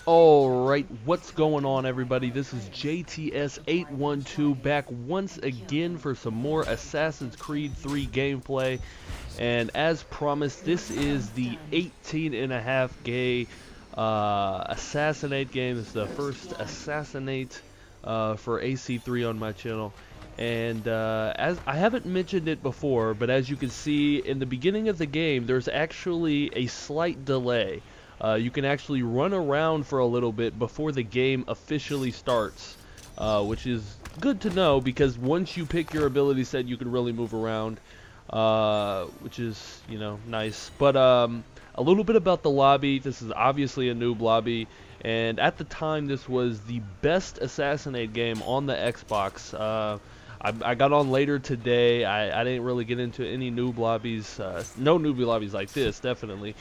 Alright, what's going on everybody? This is JTS812 back once again for some more Assassin's Creed 3 gameplay. And as promised, this is the 18.5 gay Assassinate game. This is the first Assassinate for AC3 on my channel. And as I haven't mentioned it before, but as you can see in the beginning of the game, there's actually a slight delay. You can actually run around for a little bit before the game officially starts, which is good to know because once you pick your ability set, you can really move around, which is, you know, nice. But a little bit about the lobby. This is obviously a noob lobby, and at the time, this was the best Assassinate game on the Xbox. I got on later today. I didn't really get into any noob lobbies, no newbie lobbies like this, definitely.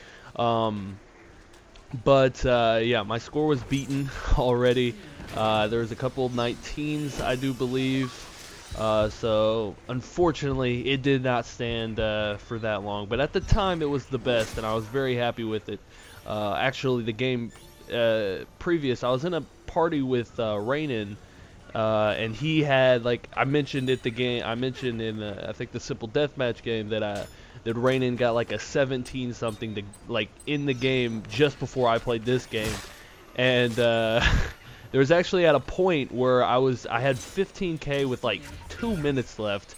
But yeah, my score was beaten already. There was a couple 19s, I do believe. So unfortunately, it did not stand for that long. But at the time, it was the best, and I was very happy with it. Actually, the game previous, I was in a party with Raynon, and he had, like I mentioned in I think the Simple Deathmatch game that Raynon got like a 17 something to, like, in the game just before I played this game. And there was actually at a point where I had 15k with like 2 minutes left,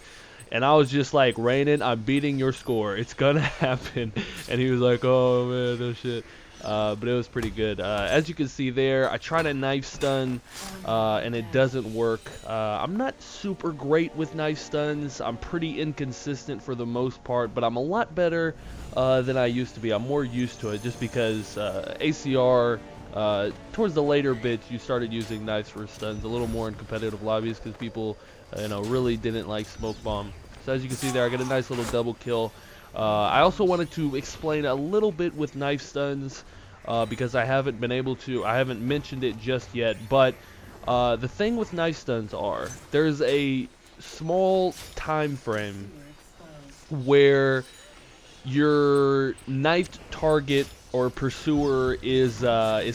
and I was just like, Raynon, I'm beating your score, it's gonna happen. And he was like, oh man, no shit. But it was pretty good. As you can see there, I tried a knife stun, and it doesn't work. I'm not super great with knife stuns. I'm pretty inconsistent for the most part, but I'm a lot better than I used to be. I'm more used to it just because ACR, towards the later bits, you started using knives for stuns a little more in competitive lobbies because people, you know, really didn't like smoke bomb. So as you can see there, I got a nice little double kill. I also wanted to explain a little bit with knife stuns because I haven't mentioned it just yet, but the thing with knife stuns are there's a small time frame where your knifed target or pursuer is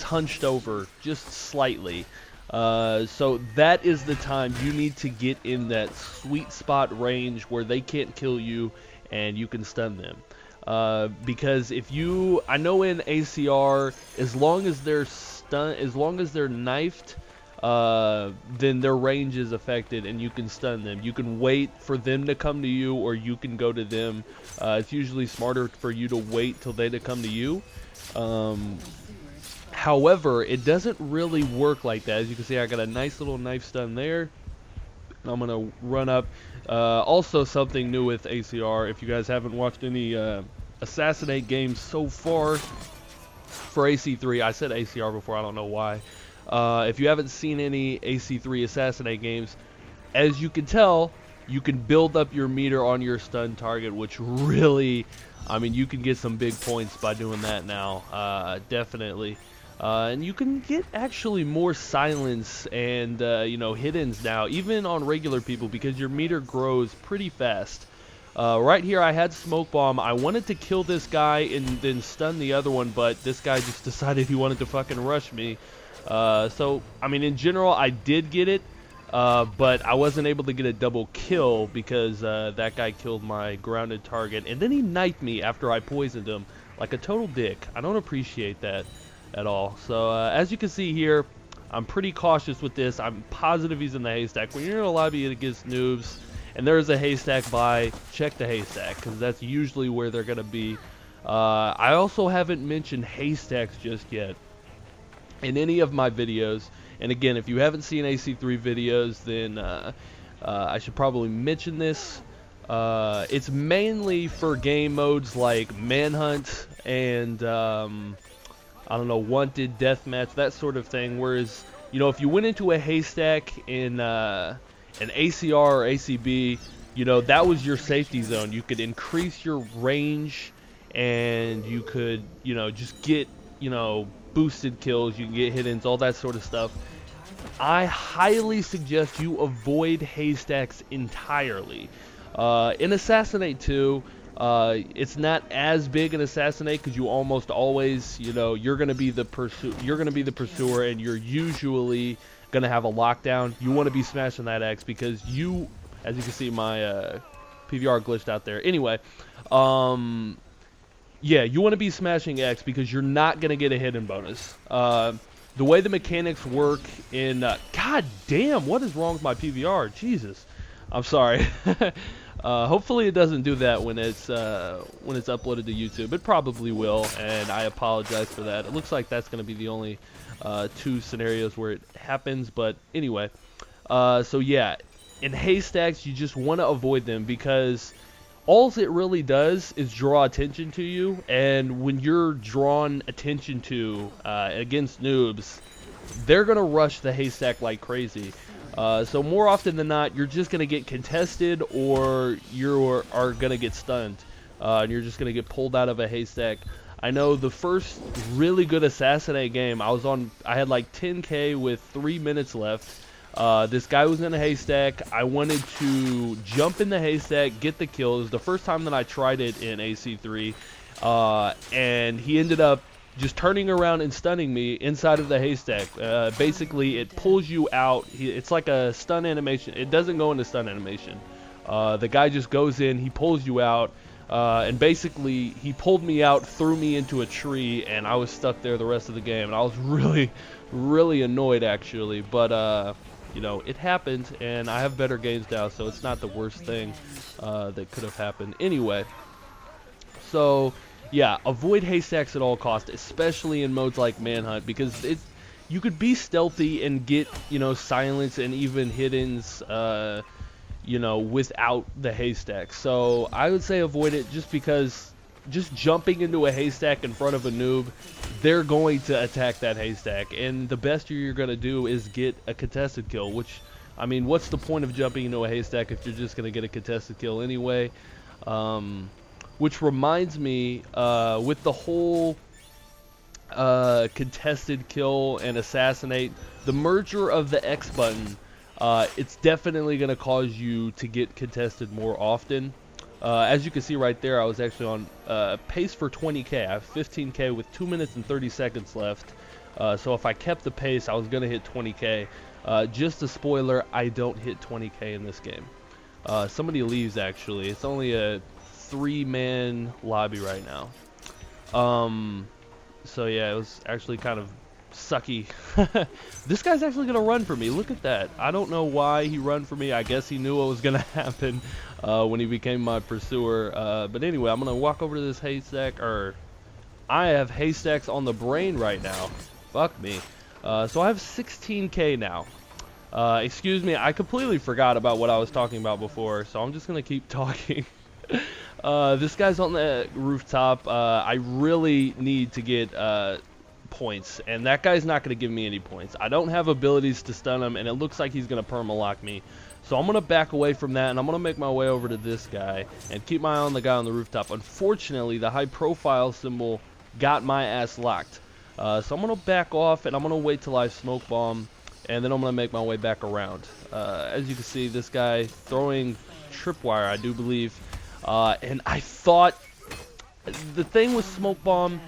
hunched over just slightly. So that is the time you need to get in that sweet spot range where they can't kill you and you can stun them. Because I know in ACR, as long as they're knifed, then their range is affected and you can stun them. You can wait for them to come to you, or you can go to them. It's usually smarter for you to wait till they come to you. However, it doesn't really work like that. As you can see, I got a nice little knife stun there. I'm gonna run up. Also, something new with ACR, if you guys haven't watched any Assassinate games so far for AC3, I said ACR before, I don't know why. If you haven't seen any AC3 Assassinate games, as you can tell, you can build up your meter on your stun target, which really, I mean, you can get some big points by doing that now, definitely. And you can get actually more silence and you know, hidden now, even on regular people, because your meter grows pretty fast. Right here, I had smoke bomb. I wanted to kill this guy and then stun the other one, but this guy just decided he wanted to fucking rush me. So I mean, in general, I did get it, but I wasn't able to get a double kill because that guy killed my grounded target, and then he knifed me after I poisoned him like a total dick. I don't appreciate that at all. So as you can see here, I'm pretty cautious with this. I'm positive he's in the haystack. When you're in a lobby against noobs and there's a haystack by, check the haystack, because that's usually where they're going to be. I also haven't mentioned haystacks just yet in any of my videos. And again, if you haven't seen AC3 videos, then I should probably mention this. It's mainly for game modes like Manhunt and I don't know, Wanted, Deathmatch, that sort of thing. Whereas, you know, if you went into a haystack in an ACR or ACB, you know, that was your safety zone. You could increase your range, and you could, you know, just get, you know, boosted kills. You can get hit-ins, all that sort of stuff. I highly suggest you avoid haystacks entirely. In Assassinate 2, It's not as big an Assassinate because you almost always, you know, you're gonna be the pursuer, and you're usually gonna have a lockdown. You want to be smashing that X because you, as you can see, my PVR glitched out there. Anyway, yeah, you want to be smashing X because you're not gonna get a hidden bonus. The way the mechanics work in God damn, what is wrong with my PVR? Jesus, I'm sorry. Hopefully it doesn't do that when it's uploaded to YouTube. It probably will, and I apologize for that. It looks like that's going to be the only 2 scenarios where it happens. But anyway, so yeah, in haystacks you just want to avoid them because all it really does is draw attention to you, and when you're drawn attention to against noobs, they're gonna rush the haystack like crazy. So more often than not, you're just gonna get contested, or you are gonna get stunned, and you're just gonna get pulled out of a haystack. I know the first really good Assassinate game, I had like 10k with 3 minutes left. This guy was in a haystack. I wanted to jump in the haystack, get the kill. It was the first time that I tried it in AC3, and he ended up just turning around and stunning me inside of the haystack. Basically, it pulls you out. It's like a stun animation. It doesn't go into stun animation. The guy just goes in, he pulls you out, and basically he pulled me out, threw me into a tree, and I was stuck there the rest of the game. And I was really, really annoyed actually, but you know, it happened, and I have better games now, so it's not the worst thing that could have happened. Anyway, so yeah, avoid haystacks at all costs, especially in modes like Manhunt, because you could be stealthy and get, you know, silence and even hiddens, you know, without the haystack. So I would say avoid it, just because just jumping into a haystack in front of a noob, they're going to attack that haystack, and the best you're going to do is get a contested kill, which, I mean, what's the point of jumping into a haystack if you're just going to get a contested kill anyway? Which reminds me, with the whole contested kill and assassinate, the merger of the X button, it's definitely going to cause you to get contested more often. As you can see right there, I was actually on pace for 20k. I have 15k with 2 minutes and 30 seconds left. So if I kept the pace, I was going to hit 20k. Just a spoiler, I don't hit 20k in this game. Somebody leaves, actually. It's only a 3-man lobby right now. So yeah, it was actually kind of sucky. This guy's actually going to run for me. Look at that. I don't know why he ran for me. I guess he knew what was going to happen when he became my pursuer. But anyway, I'm going to walk over to this haystack. I have haystacks on the brain right now. Fuck me. So I have 16k now. Excuse me, I completely forgot about what I was talking about before, so I'm just going to keep talking. This guy's on the rooftop. I really need to get points, and that guy's not going to give me any points. I don't have abilities to stun him, and it looks like he's going to perma-lock me. So I'm going to back away from that, and I'm going to make my way over to this guy and keep my eye on the guy on the rooftop. Unfortunately, the high profile symbol got my ass locked. So I'm going to back off, and I'm going to wait till I smoke bomb, and then I'm going to make my way back around. As you can see, this guy throwing tripwire, I do believe. And I thought the thing with smoke bomb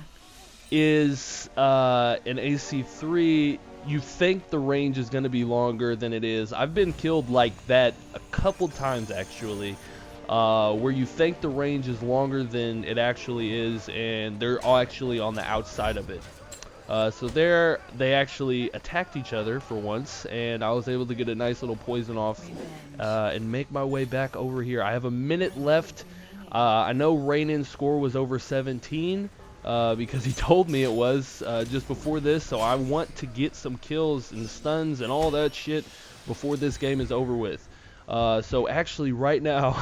is in AC3, you think the range is going to be longer than it is. I've been killed like that a couple times actually, where you think the range is longer than it actually is, and they're all actually on the outside of it. So there, they actually attacked each other for once, and I was able to get a nice little poison off and make my way back over here. I have a minute left. I know Rainan's score was over 17 because he told me it was just before this, so I want to get some kills and stuns and all that shit before this game is over with. So actually right now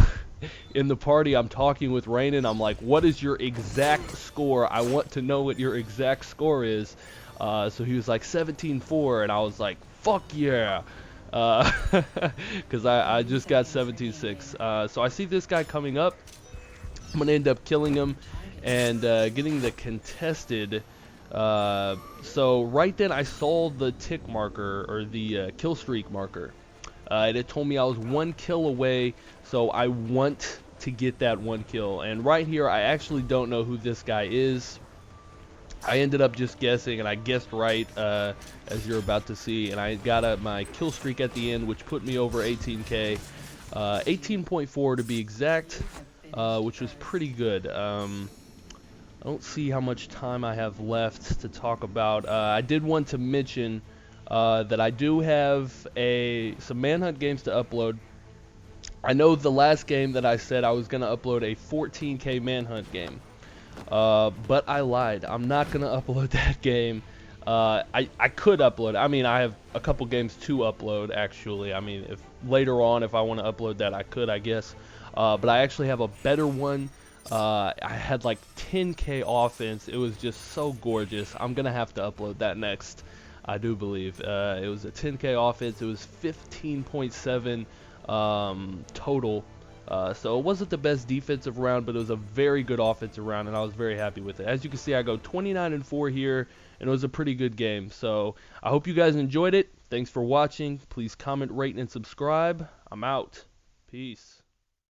in the party, I'm talking with Rainan. I'm like, what is your exact score? I want to know what your exact score is. So he was like 17-4, and I was like, fuck yeah. Because I just got 17-6. So I see this guy coming up. I'm going to end up killing him and getting the contested. So right then I saw the tick marker, or the kill streak marker. And it told me I was 1 kill away, so I want to get that one kill. And right here, I actually don't know who this guy is. I ended up just guessing, and I guessed right, as you're about to see, and I got my kill streak at the end, which put me over 18k, 18.4 to be exact, which was pretty good. I don't see how much time I have left to talk about. I did want to mention that I do have some Manhunt games to upload. I know the last game that I said I was going to upload a 14k Manhunt game. But I lied. I'm not going to upload that game. I could upload. I mean, I have a couple games to upload, actually. I mean, if later on, if I want to upload that, I could, I guess. But I actually have a better one. I had like 10k offense. It was just so gorgeous. I'm going to have to upload that next, I do believe. It was a 10k offense. It was 15.7 total. So it wasn't the best defensive round, but it was a very good offensive round, and I was very happy with it. As you can see, I go 29-4 here, and it was a pretty good game. So I hope you guys enjoyed it. Thanks for watching. Please comment, rate, and subscribe. I'm out. Peace.